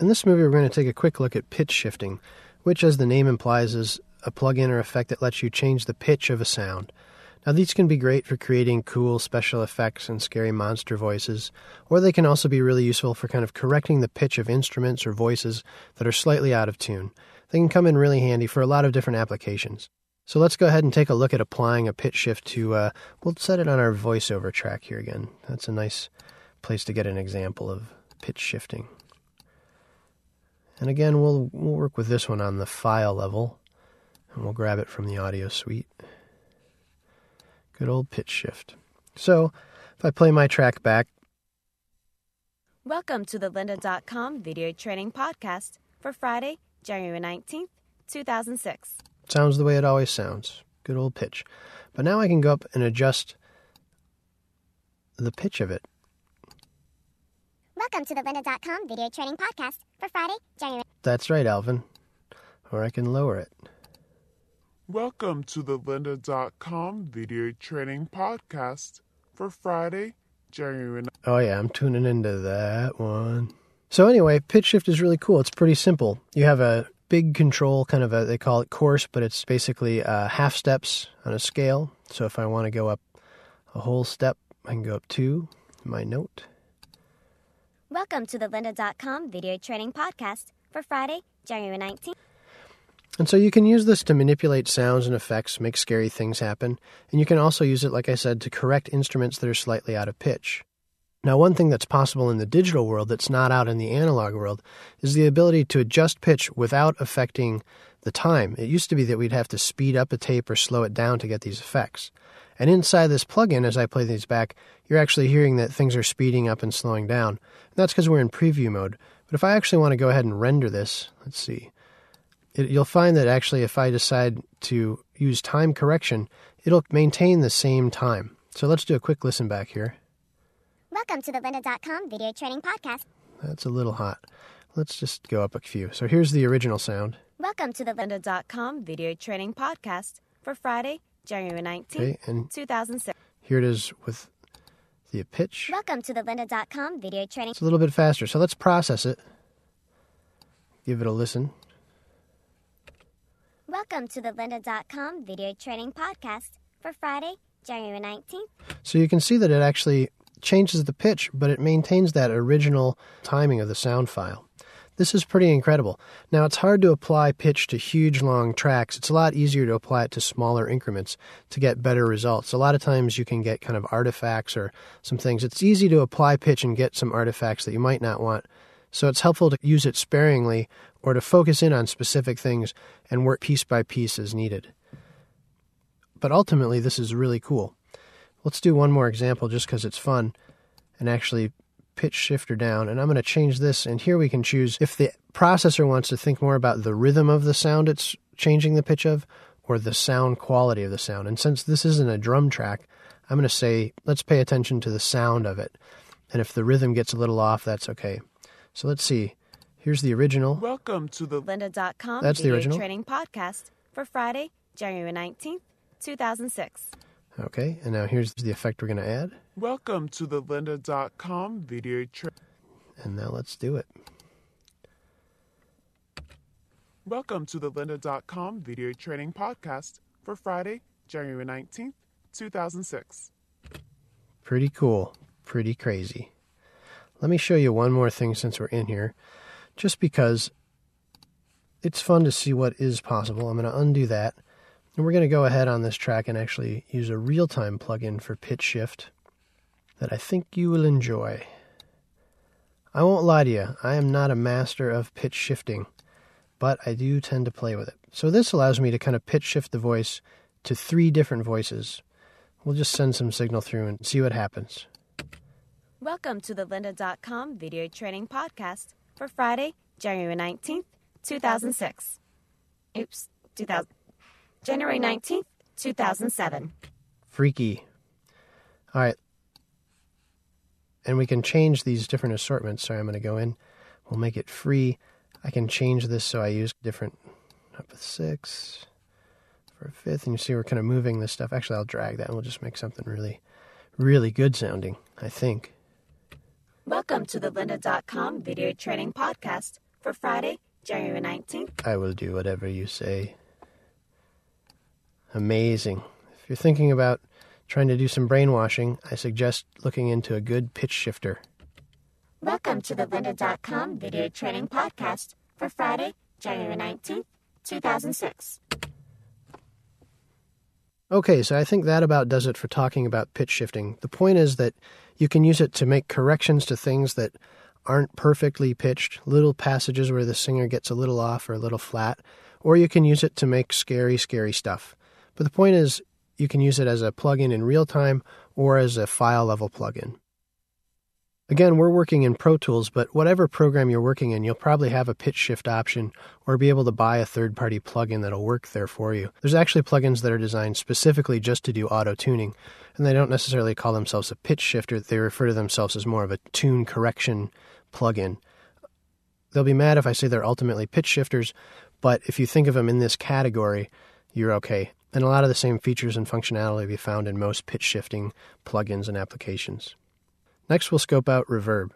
In this movie, we're going to take a quick look at pitch shifting, which, as the name implies, is a plug-in or effect that lets you change the pitch of a sound. Now, these can be great for creating cool special effects and scary monster voices, or they can also be really useful for kind of correcting the pitch of instruments or voices that are slightly out of tune. They can come in really handy for a lot of different applications. So let's go ahead and take a look at applying a pitch shift to, we'll set it on our voiceover track here again. That's a nice place to get an example of pitch shifting. And again, we'll work with this one on the file level, and we'll grab it from the audio suite. Good old pitch shift. So, if I play my track back. Welcome to the lynda.com video training podcast for Friday, January 19th, 2006. Sounds the way it always sounds. Good old pitch. But now I can go up and adjust the pitch of it. Welcome to the lynda.com video training podcast for Friday, January. That's right, Alvin. Or I can lower it. Welcome to the lynda.com video training podcast for Friday, January. Oh yeah, I'm tuning into that one. So anyway, pitch shift is really cool. It's pretty simple. You have a big control, kind of they call it coarse, but it's basically half steps on a scale. So if I want to go up a whole step, I can go up 2, my note. Welcome to the lynda.com video training podcast for Friday, January 19th. And so you can use this to manipulate sounds and effects, make scary things happen, and you can also use it, like I said, to correct instruments that are slightly out of pitch. Now, one thing that's possible in the digital world that's not out in the analog world is the ability to adjust pitch without affecting the time. It used to be that we'd have to speed up a tape or slow it down to get these effects. And inside this plugin, as I play these back, you're actually hearing that things are speeding up and slowing down. And that's because we're in preview mode. But if I actually want to go ahead and render this, let's see. You'll find that actually if I decide to use time correction, it'll maintain the same time. So let's do a quick listen back here. Welcome to the lynda.com video training podcast. That's a little hot. Let's just go up a few. So here's the original sound. Welcome to the lynda.com video training podcast for Friday, January 19th, Okay, and 2006. here it is with the pitch. Welcome to the lynda.com video training. It's a little bit faster, so let's process it. Give it a listen. Welcome to the lynda.com video training podcast for Friday, January 19th. So you can see that it actually changes the pitch, but it maintains that original timing of the sound file. This is pretty incredible. Now, it's hard to apply pitch to huge, long tracks. It's a lot easier to apply it to smaller increments to get better results. A lot of times you can get kind of artifacts or some things. It's easy to apply pitch and get some artifacts that you might not want. So it's helpful to use it sparingly or to focus in on specific things and work piece by piece as needed. But ultimately, this is really cool. Let's do one more example just because it's fun and actually pitch shifter down. And I'm going to change this, and here we can choose if the processor wants to think more about the rhythm of the sound it's changing the pitch of or the sound quality of the sound. And since this isn't a drum track, I'm going to say, let's pay attention to the sound of it. And if the rhythm gets a little off, that's okay. So let's see. Here's the original. Welcome to the lynda.com That's the video original. training podcast for Friday, January 19th, 2006. Okay, and now here's the effect we're going to add. Welcome to the lynda.com video training. And now let's do it. Welcome to the lynda.com video training podcast for Friday, January 19th, 2006. Pretty cool. Pretty crazy. Let me show you one more thing since we're in here, just because it's fun to see what is possible. I'm going to undo that, and we're going to go ahead on this track and actually use a real-time plugin for pitch shift that I think you will enjoy. I won't lie to you, I am not a master of pitch shifting, but I do tend to play with it. So this allows me to kind of pitch shift the voice to 3 different voices. We'll just send some signal through and see what happens. Welcome to the lynda.com video training podcast for Friday, January 19th, 2006. January 19th, 2007. Freaky. All right. And we can change these different assortments. Sorry, I'm going to go in. We'll make it free. I can change this so I use different up with 6 for a 5th. And you see we're kind of moving this stuff. Actually, I'll drag that and we'll just make something really, really good sounding, I think. Welcome to the lynda.com video training podcast for Friday, January 19th. I will do whatever you say. Amazing. If you're thinking about trying to do some brainwashing, I suggest looking into a good pitch shifter. Welcome to the Lynda.com Video Training Podcast for Friday, January 19th, 2006. Okay, so I think that about does it for talking about pitch shifting. The point is that you can use it to make corrections to things that aren't perfectly pitched, little passages where the singer gets a little off or a little flat, or you can use it to make scary, scary stuff. But the point is, you can use it as a plugin in real time or as a file-level plugin. Again, we're working in Pro Tools, but whatever program you're working in, you'll probably have a pitch shift option or be able to buy a third-party plugin that'll work there for you. There's actually plugins that are designed specifically just to do auto-tuning, and they don't necessarily call themselves a pitch shifter. They refer to themselves as more of a tune correction plugin. They'll be mad if I say they're ultimately pitch shifters, but if you think of them in this category, you're okay. And a lot of the same features and functionality will be found in most pitch shifting plugins and applications. Next, we'll scope out reverb.